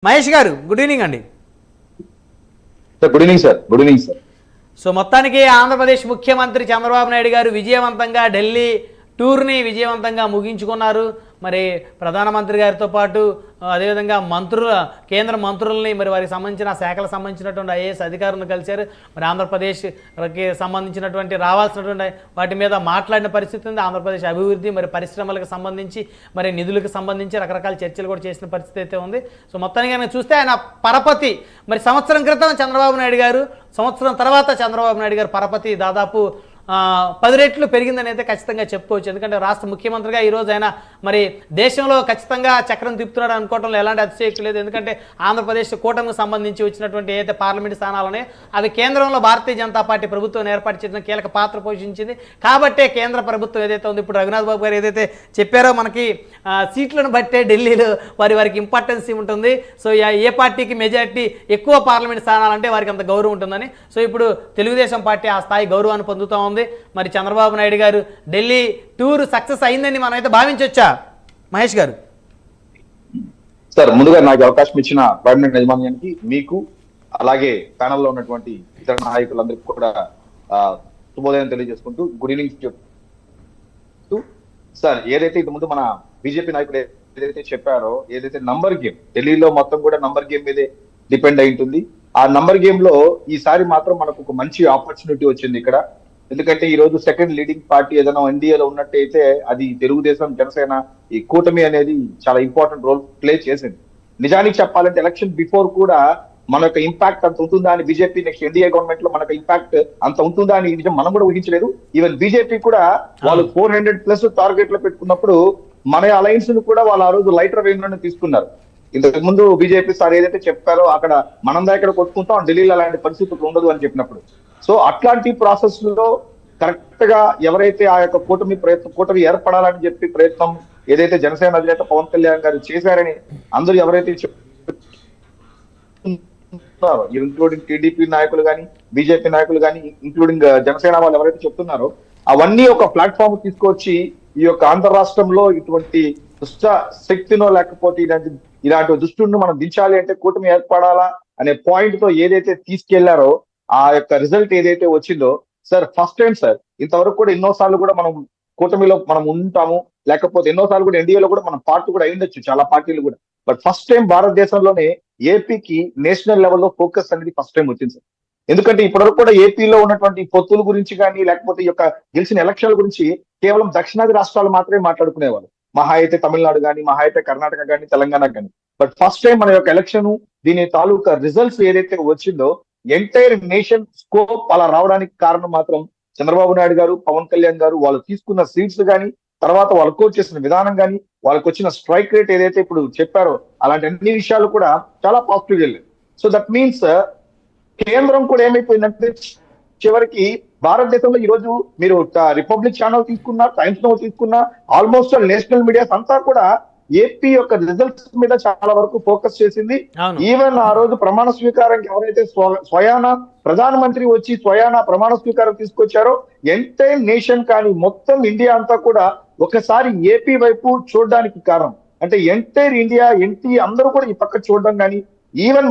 మహేష్ గారు good evening అండి. Good evening sir. Good evening sir. So మొత్తానికి ఆంధ్రప్రదేశ్ ముఖ్యమంత్రి చంద్రబాబు నాయుడు గారు విజయవంతంగా ఢిల్లీ టూర్ని విజయవంతంగా ముగించుకున్నారు. మరి ప్రధానమంత్రి గారితో పాటు అదేవిధంగా కేంద్ర మంత్రుల్ని మరి వారికి సంబంధించిన శాఖలకు సంబంధించినటువంటి ఐఏఎస్ అధికారులను కలిశారు. మరి ఆంధ్రప్రదేశ్కి సంబంధించినటువంటి రావాల్సినటువంటి వాటి మీద మాట్లాడిన పరిస్థితి ఉంది. ఆంధ్రప్రదేశ్ అభివృద్ధి మరి పరిశ్రమలకు సంబంధించి మరి నిధులకు సంబంధించి రకరకాల చర్చలు కూడా చేసిన పరిస్థితి అయితే ఉంది. సో మొత్తానికి కనుక చూస్తే ఆయన పరపతి మరి సంవత్సరం క్రితం చంద్రబాబు నాయుడు గారు, సంవత్సరం తర్వాత చంద్రబాబు నాయుడు గారు పరపతి దాదాపు 10 రెట్లు పెరిగిందని అయితే ఖచ్చితంగా చెప్పుకోవచ్చు. ఎందుకంటే రాష్ట్ర ముఖ్యమంత్రిగా ఈరోజు ఆయన మరి దేశంలో ఖచ్చితంగా చక్రం తిప్పుతున్నాడు అనుకోవడంలో ఎలాంటి అతిశయోక్తి లేదు. ఎందుకంటే ఆంధ్రప్రదేశ్ కూటమికి సంబంధించి వచ్చినటువంటి ఏదైతే పార్లమెంట్ స్థానాలనే అవి కేంద్రంలో భారతీయ జనతా పార్టీ ప్రభుత్వం ఏర్పాటు చేసిన కీలక పాత్ర పోషించింది. కాబట్టే కేంద్ర ప్రభుత్వం ఏదైతే ఉంది, ఇప్పుడు రఘునాథ్ బాబు గారు ఏదైతే చెప్పారో మనకి సీట్లను బట్టే ఢిల్లీలో వారికి ఇంపార్టెన్స్ ఉంటుంది. సో ఏ పార్టీకి మెజారిటీ ఎక్కువ పార్లమెంట్ స్థానాలంటే వారికి అంత గౌరవం ఉంటుందని. సో ఇప్పుడు తెలుగుదేశం పార్టీ ఆ స్థాయి గౌరవాన్ని పొందుతూ ఉంది. మరి చంద్రబాబు నాయుడు గారు ఢిల్లీ టూర్ సక్సెస్ అయిందని మనం అయితే భావించవచ్చా మహేష్ గారు? సార్, ముందుగా నాకు అవకాశం ఇచ్చిన గవర్నమెంట్ యజమాన్యానికి, మీకు, అలాగే ప్యానల్లో ఉన్నటువంటి ఇతర నాయకులందరికీ కూడా శుభోదయం తెలియజేసుకుంటూ గుడ్ ఈవినింగ్ చెప్తూ, సార్ ఏదైతే ఇంత ముందు మన బీజేపీ నాయకులు ఏదైతే చెప్పారో, ఏదైతే నంబర్ గేమ్ ఢిల్లీలో మొత్తం కూడా నంబర్ గేమ్ మీదే డిపెండ్ అయి ఉంటుంది. ఆ నంబర్ గేమ్ లో ఈసారి మాత్రం మనకు ఒక మంచి ఆపర్చునిటీ వచ్చింది ఇక్కడ. ఎందుకంటే ఈ రోజు సెకండ్ లీడింగ్ పార్టీ ఏదైనా ఎన్డీఏలో ఉన్నట్టయితే అది తెలుగుదేశం, జనసేన, ఈ కూటమి అనేది చాలా ఇంపార్టెంట్ రోల్ ప్లే చేసింది. నిజానికి చెప్పాలంటే ఎలక్షన్ బిఫోర్ కూడా మన యొక్క ఇంపాక్ట్ అంత ఉంటుందా అని, బీజేపీ నెక్స్ట్ ఎన్డీఏ గవర్నమెంట్ లో మనకు ఇంపాక్ట్ అంత ఉంటుందా అని నిజం మనం కూడా ఊహించలేదు. ఈవెన్ బీజేపీ కూడా వాళ్ళు 400+ టార్గెట్ లో పెట్టుకున్నప్పుడు మన అలయన్స్ ను కూడా వాళ్ళు ఆ రోజు లైటర్ వేయంలోనే తీసుకున్నారు. ఇంతకు ముందు బీజేపీ సార్ ఏదైతే చెప్పారో అక్కడ మనం దగ్గర కొట్టుకుంటాం, ఢిల్లీలో అలాంటి పరిస్థితులు ఉండదు అని చెప్పినప్పుడు. సో అట్లాంటి ప్రాసెస్ లో కరెక్ట్ గా ఎవరైతే ఆ యొక్క కూటమి ఏర్పడాలని చెప్పి ప్రయత్నం ఏదైతే జనసేన అధినేత పవన్ కళ్యాణ్ గారు చేశారని అందరూ ఎవరైతే ఇంక్లూడింగ్ టీడీపీ నాయకులు కానీ, బీజేపీ నాయకులు కానీ, ఇంక్లూడింగ్ జనసేన వాళ్ళు ఎవరైతే చెప్తున్నారో అవన్నీ ఒక ప్లాట్ఫామ్ తీసుకొచ్చి ఈ యొక్క ఆంధ్ర రాష్ట్రంలో ఇటువంటి దుష్ట శక్తినో లేకపోతే ఇలాంటి దుష్టుని మనం దించాలి అంటే కూటమి ఏర్పడాలా అనే పాయింట్ తో ఏదైతే తీసుకెళ్లారో ఆ యొక్క రిజల్ట్ ఏదైతే వచ్చిందో, సార్ ఫస్ట్ టైం సార్ ఇంతవరకు కూడా ఎన్నోసార్లు కూడా మనం కూటమిలో మనం ఉంటాము, లేకపోతే ఎన్నోసార్లు కూడా ఎన్డీఏలో కూడా మనం పార్టీ కూడా అయ్యుండొచ్చు చాలా పార్టీలు కూడా. బట్ ఫస్ట్ టైం భారతదేశంలోనే ఏపీకి నేషనల్ లెవెల్లో ఫోకస్ అనేది ఫస్ట్ టైం వచ్చింది సార్. ఎందుకంటే ఇప్పటివరకు కూడా ఏపీలో ఉన్నటువంటి పొత్తుల గురించి కానీ, లేకపోతే ఈ యొక్క గెలిచిన ఎలక్షన్ల గురించి కేవలం దక్షిణాది రాష్ట్రాలు మాత్రమే మాట్లాడుకునేవాళ్ళు. మహా అయితే తమిళనాడు కానీ, మహా అయితే కర్ణాటక కానీ, తెలంగాణ కానీ. బట్ ఫస్ట్ టైం మన యొక్క ఎలక్షన్ దీని తాలూకా రిజల్ట్స్ ఏదైతే వచ్చిందో ఎంటైర్ నేషన్ స్కోప్ అలా రావడానికి కారణం మాత్రం చంద్రబాబు నాయుడు గారు, పవన్ కళ్యాణ్ గారు వాళ్ళు తీసుకున్న సీట్స్ కానీ, తర్వాత వాళ్ళు కోచ్ చేసిన విధానం కానీ, వాళ్ళకి వచ్చిన స్ట్రైక్ రేట్ ఏదైతే ఇప్పుడు చెప్పారో అలాంటి అన్ని విషయాలు కూడా చాలా పాజిటివ్ వెళ్ళాయి. సో దట్ మీన్స్ కేంద్రం కూడా ఏమైపోయిందంటే చివరికి భారతదేశంలో ఈ రోజు మీరు రిపబ్లిక్ ఛానల్ తీసుకున్నా, టైమ్స్ నౌ తీసుకున్నా, ఆల్మోస్ట్ నేషనల్ మీడియాస్ అంతా కూడా ఏపీ యొక్క రిజల్ట్స్ మీద చాలా వరకు ఫోకస్ చేసింది. ఈవెన్ ఆ రోజు ప్రమాణ స్వీకారం ఎవరైతే స్వయాన ప్రధానమంత్రి వచ్చి స్వయాన ప్రమాణ స్వీకారం తీసుకొచ్చారో ఎంటైర్ నేషన్ కానీ మొత్తం ఇండియా అంతా కూడా ఒకసారి ఏపీ వైపు చూడడానికి కారణం అంటే ఎంటైర్ ఇండియా, ఎన్టీ అందరూ కూడా ఈ పక్క చూడడం కానీ, ఈవెన్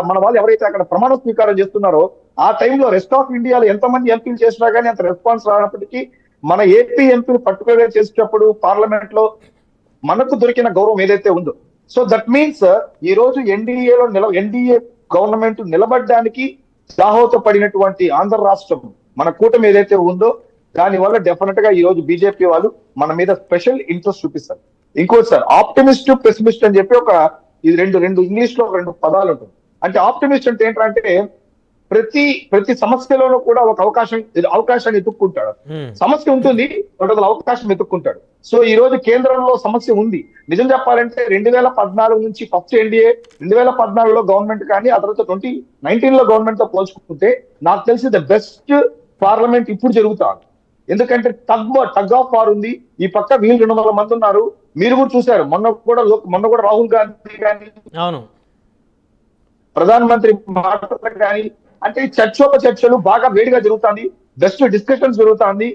మన వాళ్ళు ఎవరైతే అక్కడ ప్రమాణ స్వీకారం చేస్తున్నారో ఆ టైంలో రెస్ట్ ఆఫ్ ఇండియాలో ఎంతమంది ఎంపీలు చేసినా కానీ అంత రెస్పాన్స్ రానప్పటికీ మన ఏపీ ఎంపీలు పర్టికులర్ చేసేటప్పుడు పార్లమెంట్ లో మనకు దొరికిన గౌరవం ఏదైతే ఉందో, సో దట్ మీన్స్ ఈ రోజు ఎన్డీఏ గవర్నమెంట్ నిలబడడానికి దాహోత పడినటువంటి ఆంధ్ర రాష్ట్రం మన కూటమి ఏదైతే ఉందో దానివల్ల డెఫినెట్ గా ఈ రోజు బీజేపీ వాళ్ళు మన మీద స్పెషల్ ఇంట్రెస్ట్ చూపిస్తారు. ఇంకోటి సార్, ఆప్టిమిస్ట్, పెసిమిస్ట్ అని చెప్పి ఇది రెండు ఇంగ్లీష్ లో 2 పదాలు ఉంటుంది. అంటే ఆప్టిమిస్ట్ అంటే ఏంటంటే ప్రతి సమస్యలోనూ కూడా ఒక అవకాశాన్ని ఎత్తుక్కుంటాడు. సమస్య ఉంటుంది, అవకాశం ఎత్తుక్కుంటాడు. సో ఈ రోజు కేంద్రంలో సమస్య ఉంది. నిజం చెప్పాలంటే 2014 నుంచి ఫస్ట్ ఎన్డీఏ 2014లో గవర్నమెంట్ కానీ, ఆ తర్వాత 2019లో గవర్నమెంట్ తో పోల్చుకుంటే నాకు తెలిసి ద బెస్ట్ పార్లమెంట్ ఇప్పుడు జరుగుతారు. ఎందుకంటే టగ్ ఆఫ్ వార్ ఉంది. ఈ పక్క వీళ్ళు 200 మంది ఉన్నారు. మీరు కూడా చూశారు మొన్న కూడా రాహుల్ గాంధీ కానీ, ప్రధానమంత్రి మాటలు కానీ, అంటే చర్చలు బాగా వేడిగా జరుగుతుంది. బెస్ట్ డిస్కషన్స్ జరుగుతుంది,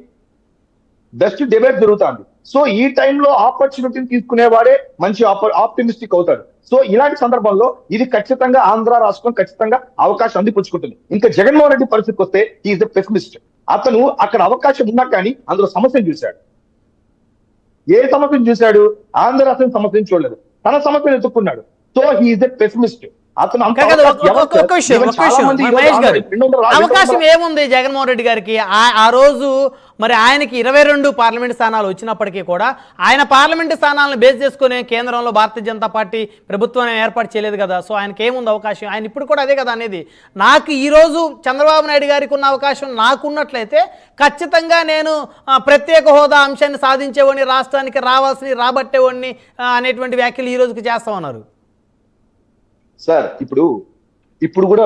బెస్ట్ డిబేట్ జరుగుతుంది. సో ఈ టైంలో ఆపర్చునిటీని తీసుకునేవాడే మంచి ఆప్టిమిస్టిక్ అవుతాడు. సో ఇలాంటి సందర్భంలో ఇది ఖచ్చితంగా ఆంధ్ర రాష్ట్రం ఖచ్చితంగా అవకాశం అందిపుచ్చుకుంటుంది. ఇంకా జగన్మోహన్ రెడ్డి పరిస్థితికి వస్తే ఈజ్ ద పెసిమిస్ట్. అతను అక్కడ అవకాశం ఉన్నా కానీ అందులో సమస్యను చూశాడు. ఏ సమస్యను చూశాడు? ఆంధ్ర రాష్ట్రం సమస్యను చూడలేదు, తన సమస్యను ఎత్తుక్కున్నాడు. So he is the pessimist. అతను అవకాశం ఏముంది జగన్మోహన్ రెడ్డి గారికి? ఆ రోజు మరి ఆయనకి 22 పార్లమెంట్ స్థానాలు వచ్చినప్పటికీ కూడా ఆయన పార్లమెంట్ స్థానాలను బేస్ చేసుకునే కేంద్రంలో భారతీయ జనతా పార్టీ ప్రభుత్వాన్ని ఏర్పాటు చేయలేదు కదా. సో ఆయనకి ఏముంది అవకాశం? ఆయన ఇప్పుడు కూడా అదే కదా అనేది. నాకు ఈరోజు చంద్రబాబు నాయుడు గారికి ఉన్న అవకాశం నాకున్నట్లయితే ఖచ్చితంగా నేను ప్రత్యేక హోదా అంశాన్ని సాధించేవాడిని, రాష్ట్రానికి రావాల్సిన రాబట్టేవాడిని అనేటువంటి వ్యాఖ్యలు ఈ రోజుకి చేస్తామన్నారు. సార్ ఇప్పుడు కూడా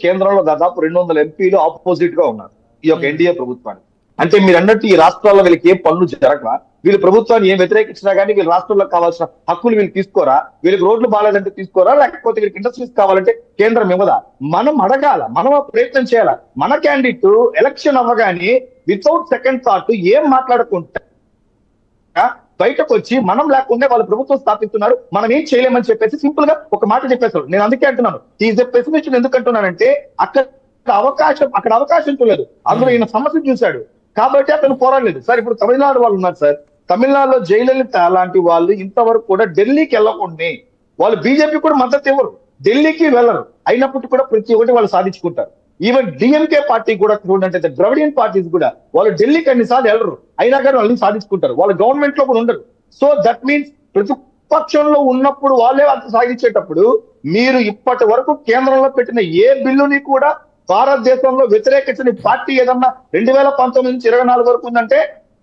కేంద్రంలో దాదాపు 200 ఎంపీలు ఆపోజిట్ గా ఉన్నారు ఈ యొక్క ఎన్డీఏ ప్రభుత్వానికి. అంటే మీరు అన్నట్టు ఈ రాష్ట్రాల్లో వీళ్ళకి ఏం పనులు జరగరా, వీళ్ళు ప్రభుత్వాన్ని ఏం వ్యతిరేకించినా కానీ వీళ్ళు రాష్ట్రంలో కావాల్సిన హక్కులు వీళ్ళు తీసుకోరా, వీళ్ళకి రోడ్లు బాగాలేదంటే తీసుకోరా, లేకపోతే వీళ్ళకి ఇండస్ట్రీస్ కావాలంటే కేంద్రం ఇవ్వదా? మనం అడగాల, మనం ప్రయత్నం చేయాలా. మన క్యాండిడేట్ ఎలక్షన్ అవ్వగానే వితౌట్ సెకండ్ థాట్ ఏం మాట్లాడకుండా బయటకు వచ్చి మనం లేకుండా వాళ్ళు ప్రభుత్వం స్థాపిస్తున్నారు, మనం ఏం చేయలేమని చెప్పేసి సింపుల్ గా ఒక మాట చెప్పేస్తారు. నేను అందుకే అంటున్నాను ఈజ్ ఎ పెసిమిస్ట్. ఎందుకు అంటున్నానంటే అక్కడ అవకాశం చూడలేదు, అందులో ఈయన సమస్య చూశాడు కాబట్టి అతను పోరాడలేదు. సార్ ఇప్పుడు తమిళనాడు వాళ్ళు ఉన్నారు సార్, తమిళనాడులో జయలలిత లాంటి వాళ్ళు ఇంతవరకు కూడా ఢిల్లీకి వెళ్ళకుండా, వాళ్ళు బీజేపీ కూడా మద్దతు ఇవ్వరు, ఢిల్లీకి వెళ్ళరు, అయినప్పటికీ కూడా ప్రతి ఒక్కటి వాళ్ళు సాధించుకుంటారు. ఈవెన్ డిఎంకే పార్టీ కూడా చూడండి, ద్రవిడియన్ పార్టీస్ కూడా వాళ్ళు ఢిల్లీకి అన్నిసార్లు వెళ్ళరు, అయినా కానీ వాళ్ళని సాధించుకుంటారు, వాళ్ళు గవర్నమెంట్ లో కూడా ఉండరు. సో దట్ మీన్స్ ప్రతిపక్షంలో ఉన్నప్పుడు వాళ్ళే అంత సాధించేటప్పుడు మీరు ఇప్పటి వరకు కేంద్రంలో పెట్టిన ఏ బిల్లుని కూడా భారతదేశంలో వ్యతిరేకించిన పార్టీ ఏదన్నా 2019 నుంచి 24 వరకు ఉందంటే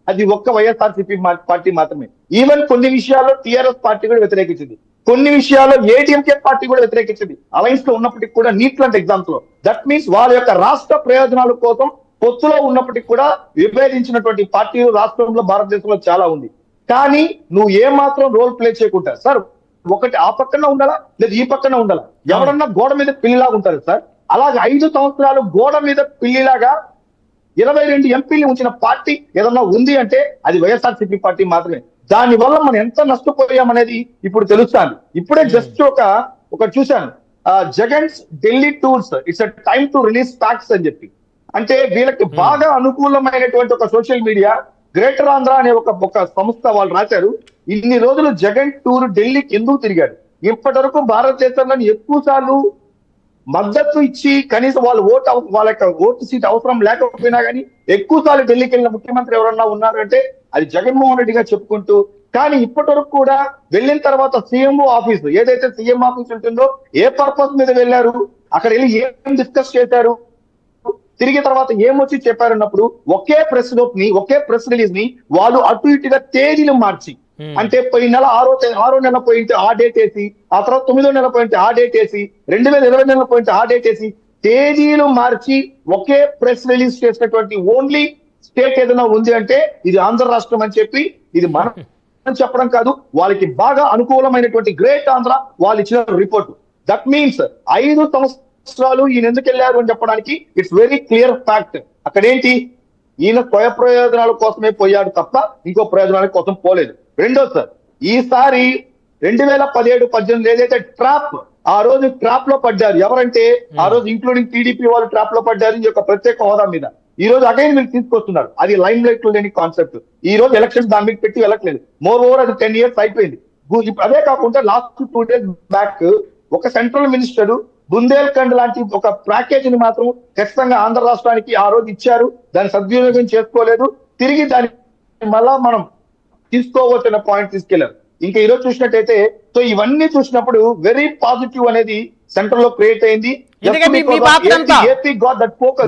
అది ఒక్క వైఎస్ఆర్సీపీ పార్టీ మాత్రమే. ఈవెన్ కొన్ని విషయాల్లో టీఆర్ఎస్ పార్టీ కూడా వ్యతిరేకించింది, కొన్ని విషయాల్లో ఏడీఎంకే పార్టీ కూడా వ్యతిరేకించింది అలయన్స్ లో ఉన్నప్పటికీ కూడా, నీట్ లాంటి ఎగ్జామ్స్ లో. దట్ మీన్స్ వాళ్ళ యొక్క రాష్ట్ర ప్రయోజనాల కోసం పొత్తులో ఉన్నప్పటికీ కూడా విభేదించినటువంటి పార్టీలు రాష్ట్రంలో భారతదేశంలో చాలా ఉంది. కానీ నువ్వు ఏ మాత్రం రోల్ ప్లే చేయకుండా సార్, ఒకటి ఆ పక్కన ఉండాలా లేదా ఈ పక్కన ఉండాలా, ఎవరన్నా గోడ మీద పిల్లిలాగా ఉంటారు సార్. అలాగే 5 సంవత్సరాలు గోడ మీద పిల్లిలాగా 22 ఎంపీలు ఉంచిన పార్టీ ఏదన్నా ఉంది అంటే అది వైఎస్ఆర్సీపీ పార్టీ మాత్రమే. దాని వల్ల మనం ఎంత నష్టపోయామనేది ఇప్పుడు తెలుస్తాను. ఇప్పుడే జస్ట్ ఒక చూశాను, Jagan's Delhi tours it's a time to release facts అని చెప్పి. అంటే వీళ్ళకి బాగా అనుకూలమైనటువంటి ఒక సోషల్ మీడియా గ్రేటర్ ఆంధ్ర అనే ఒక సంస్థ వాళ్ళు రాశారు, ఇన్ని రోజులు జగన్ టూర్ ఢిల్లీకి ఎందుకు తిరిగాడు, ఇప్పటి వరకు భారతదేశంలోని ఎక్కువ సార్లు మద్దతు ఇచ్చి కనీసం వాళ్ళ యొక్క ఓటు సీట్ అవసరం లేకపోయినా కానీ ఎక్కువ సార్లు ఢిల్లీకి వెళ్ళిన ముఖ్యమంత్రి ఎవరన్నా ఉన్నారు అంటే అది జగన్మోహన్ రెడ్డి గారు చెప్పుకుంటూ. కానీ ఇప్పటి వరకు కూడా వెళ్ళిన తర్వాత సీఎంఓ ఆఫీస్ ఏదైతే సీఎం ఆఫీస్ ఉంటుందో ఏ పర్పస్ మీద వెళ్ళారు, అక్కడ వెళ్ళి ఏం డిస్కస్ చేశారు, తిరిగి తర్వాత ఏమొచ్చి చెప్పారన్నప్పుడు ఒకే ప్రెస్ నోట్ ని, ఒకే ప్రెస్ రిలీజ్ ని వాళ్ళు అటు ఇటుగా తేదీలు మార్చి, అంటే పోయిన నెల 6వ నెల పోయింటే ఆ డేట్ వేసి, ఆ తర్వాత 9వ నెల పోయింటే ఆ డేట్ వేసి, 2020 నెల పోయింటే ఆ డేట్ వేసి తేదీలు మార్చి ఒకే ప్రెస్ రిలీజ్ చేసినటువంటి ఓన్లీ స్టేట్ ఏదైనా ఉంది అంటే ఇది ఆంధ్ర రాష్ట్రం అని చెప్పి, ఇది మనం చెప్పడం కాదు, వాళ్ళకి బాగా అనుకూలమైనటువంటి గ్రేట్ ఆంధ్ర వాళ్ళు ఇచ్చిన రిపోర్ట్. దట్ మీన్స్ 5 సంవత్సరాలు ఈయన ఎందుకు వెళ్ళారు అని చెప్పడానికి ఇట్స్ వెరీ క్లియర్ ఫ్యాక్ట్. అక్కడ ఏంటి, ఈయన స్వయ ప్రయోజనాల కోసమే పోయాడు తప్ప ఇంకో ప్రయోజనాల కోసం పోలేదు. రెండోది సార్, ఈసారి 2017-18 ఏదైతే ట్రాప్, ఆ రోజు ట్రాప్ లో పడ్డారు ఎవరంటే ఆ రోజు ఇంక్లూడింగ్ టీడీపీ వాళ్ళు ట్రాప్ లో పడ్డారు ఈ యొక్క ప్రత్యేక హోదా మీద. ఈ రోజు అగైన్ వీళ్ళు తీసుకొస్తున్నారు, అది లైమ్ లైట్ లో లేని కాన్సెప్ట్. ఈ రోజు ఎలక్షన్స్ దాని మీద పెట్టి వెళ్ళట్లేదు, మోర్ ఓవర్ అది 10 years అయిపోయింది. అదే కాకుండా లాస్ట్ 2 days బ్యాక్ ఒక సెంట్రల్ మినిస్టర్ బుందేల్ఖండ్ లాంటి ఒక ప్యాకేజీని మాత్రం ఖచ్చితంగా ఆంధ్ర రాష్ట్రానికి ఆ రోజు ఇచ్చారు, దాన్ని సద్వినియోగం చేసుకోలేదు, తిరిగి దాన్ని మళ్ళా మనం తీసుకోవచ్చిన పాయింట్ తీసుకెళ్లారు. ఇంకా ఈరోజు చూసినట్టయితే సో ఇవన్నీ చూసినప్పుడు వెరీ పాజిటివ్ అనేది సెంటర్ లో క్రియేట్ అయింది.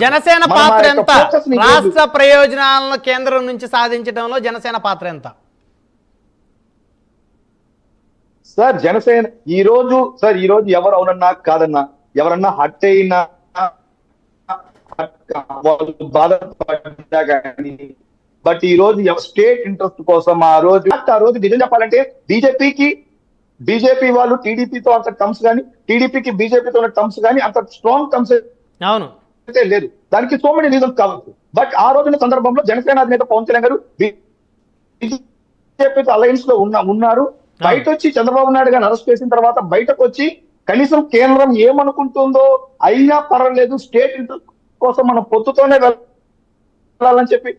జనసేన పాత్ర ఎంత, రాష్ట్ర ప్రయోజనాలను కేంద్రం నుంచి సాధించడంలో జనసేన పాత్ర ఎంత? సార్ జనసేన ఈ రోజు ఎవరు అవునన్నా కాదన్నా, ఎవరన్నా హట్ అయినా బాధపడ్డా కానీ, బట్ ఈ రోజు స్టేట్ ఇంట్రెస్ట్ కోసం ఆ రోజు నిజం చెప్పాలంటే బీజేపీ వాళ్ళు టీడీపీతో అంత టర్మ్స్ కానీ, టీడీపీకి బీజేపీతో ఉన్న టర్మ్స్ కానీ అంత స్ట్రాంగ్ టర్మ్స్ అయితే లేదు. దానికి సో మెనీ రీజన్స్ కావచ్చు. బట్ ఆ రోజున సందర్భంలో జనసేన అధినేత పవన్ కళ్యాణ్ గారు బీజేపీతో అలయన్స్ లో ఉన్నారు. బయట వచ్చి చంద్రబాబు నాయుడు గారిని అరెస్ట్ చేసిన తర్వాత బయటకు వచ్చి కనీసం కేంద్రం ఏమనుకుంటుందో అయినా పర్వాలేదు, స్టేట్ ఇంట్రెస్ట్ కోసం మనం పొత్తుతోనే వెళ్ళాలని చెప్పి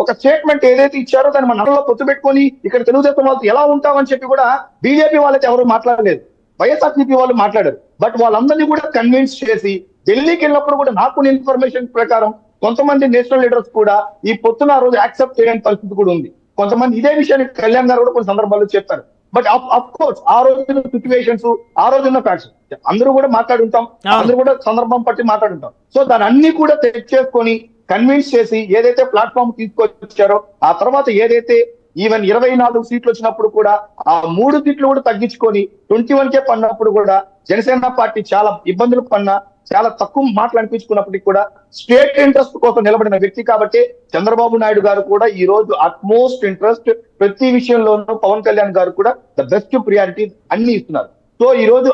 ఒక స్టేట్మెంట్ ఏదైతే ఇచ్చారో దాన్ని మన నడలో పొత్తు పెట్టుకొని ఇక్కడ తెలుగుదేశం వాళ్ళతో ఎలా ఉంటామని చెప్పి కూడా బీజేపీ వాళ్ళకి ఎవరు మాట్లాడలేదు, వైఎస్ఆర్సీపీ వాళ్ళు మాట్లాడారు. బట్ వాళ్ళందరినీ కూడా కన్విన్స్ చేసి ఢిల్లీకి వెళ్ళినప్పుడు కూడా నాకు ఇన్ఫర్మేషన్ ప్రకారం కొంతమంది నేషనల్ లీడర్స్ కూడా ఈ పొత్తున ఆ రోజు యాక్సెప్ట్ చేయని పరిస్థితి కూడా ఉంది. కొంతమంది ఇదే విషయాన్ని కళ్యాణ్ గారు కూడా కొన్ని సందర్భాల్లో చెప్పారు. బట్ అఫ్ కోర్స్ ఆ రోజున సిచ్యువేషన్స్, ఆ రోజున్న ఫ్యాక్ట్స్ అందరూ కూడా మాట్లాడుంటాం, అందరూ కూడా సందర్భం పట్టి మాట్లాడుంటాం. సో దాన్ని అన్ని కూడా తెక్ చేసుకొని కన్విన్స్ చేసి ఏదైతే ప్లాట్ఫామ్ తీసుకొచ్చారో ఆ తర్వాత ఏదైతే ఈవెన్ 24 సీట్లు వచ్చినప్పుడు కూడా ఆ 3 సీట్లు కూడా తగ్గించుకొని 21కే పడినప్పుడు కూడా జనసేన పార్టీ చాలా ఇబ్బందులు పడినా చాలా తక్కువ మాటలు అనిపించుకున్నప్పటికీ కూడా స్టేట్ ఇంట్రెస్ట్ కోసం నిలబడిన వ్యక్తి కాబట్టి చంద్రబాబు నాయుడు గారు కూడా ఈ రోజు అట్మోస్ట్ ఇంట్రెస్ట్ ప్రతి విషయంలోనూ పవన్ కళ్యాణ్ గారు కూడా ద బెస్ట్ ప్రియారిటీ అన్ని ఇస్తున్నారు. సో ఈ రోజు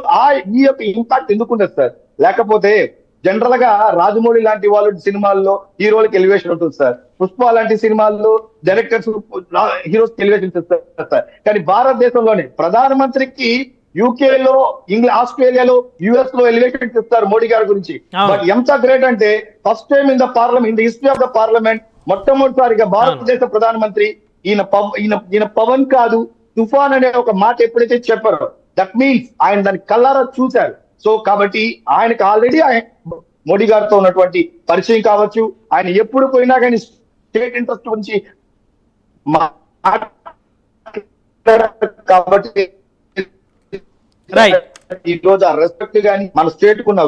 ఈ యొక్క ఇంపాక్ట్ ఎందుకుండదు సార్, లేకపోతే జనరల్ గా రాజమౌళి లాంటి వాళ్ళు సినిమాల్లో హీరోలకు ఎలివేషన్ ఉంటుంది సార్, పుష్ప లాంటి సినిమాల్లో డైరెక్టర్స్ హీరోస్ ఎలివేషన్ ఇస్తారు సార్. కానీ భారతదేశంలోనే ప్రధానమంత్రికి యూకేలో, ఆస్ట్రేలియాలో, యుఎస్ లో ఎలివేషన్ ఇస్తారు మోడీ గారి గురించి. బట్ ఎంత గ్రేట్ అంటే first time in the parliament, in the history of the parliament మొట్టమొదటిసారిగా భారతదేశ ప్రధానమంత్రి ఈయన పవన్ కాదు తుఫాన్ అనే ఒక మాట ఎప్పుడైతే చెప్పారో దట్ మీన్స్ ఆయన దాన్ని కల్లారా చూశారు. సో కాబట్టి ఆయనకు ఆల్రెడీ మోడీ గారితో ఉన్నటువంటి పరిచయం కావచ్చు, ఆయన ఎప్పుడు పోయినా కానీ స్టేట్ ఇంట్రెస్ట్ గురించి కాబట్టి ఈ రోజు ఆ రెస్పెక్ట్ గానీ మన స్టేట్ కున్న,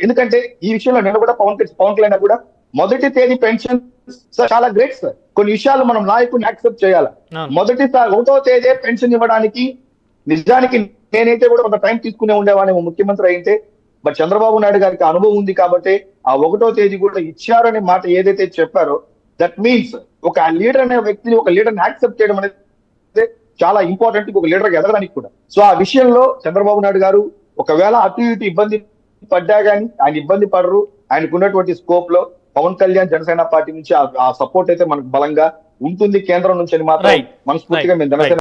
ఎందుకంటే ఈ విషయంలో నేను కూడా పవన్ కళ్యాణ్ కూడా మొదటి తేదీ పెన్షన్ చాలా గ్రేట్ సార్. కొన్ని విషయాలు మనం నాయకుడిని యాక్సెప్ట్ చేయాలి. ఒకటో తేదీ పెన్షన్ ఇవ్వడానికి నిజానికి నేనైతే కూడా కొంత టైం తీసుకునే ఉండేవాడిని ముఖ్యమంత్రి అయితే. బట్ చంద్రబాబు నాయుడు గారికి అనుభవం ఉంది కాబట్టి ఆ 1వ తేదీ కూడా ఇచ్చారనే మాట ఏదైతే చెప్పారో దట్ మీన్స్ ఒక లీడర్ అనే వ్యక్తిని, ఒక లీడర్ని యాక్సెప్ట్ చేయడం అనేది చాలా ఇంపార్టెంట్ ఒక లీడర్ ఎదగడానికి కూడా. సో ఆ విషయంలో చంద్రబాబు నాయుడు గారు ఒకవేళ అటు ఇటు ఇబ్బంది పడ్డా కానీ ఆయన ఇబ్బంది పడరు. ఆయనకు ఉన్నటువంటి స్కోప్ లో పవన్ కళ్యాణ్ జనసేన పార్టీ నుంచి ఆ సపోర్ట్ అయితే మనకు బలంగా ఉంటుంది కేంద్రం నుంచి అని మాత్రం మనస్ఫూర్తిగా మేము జనసేన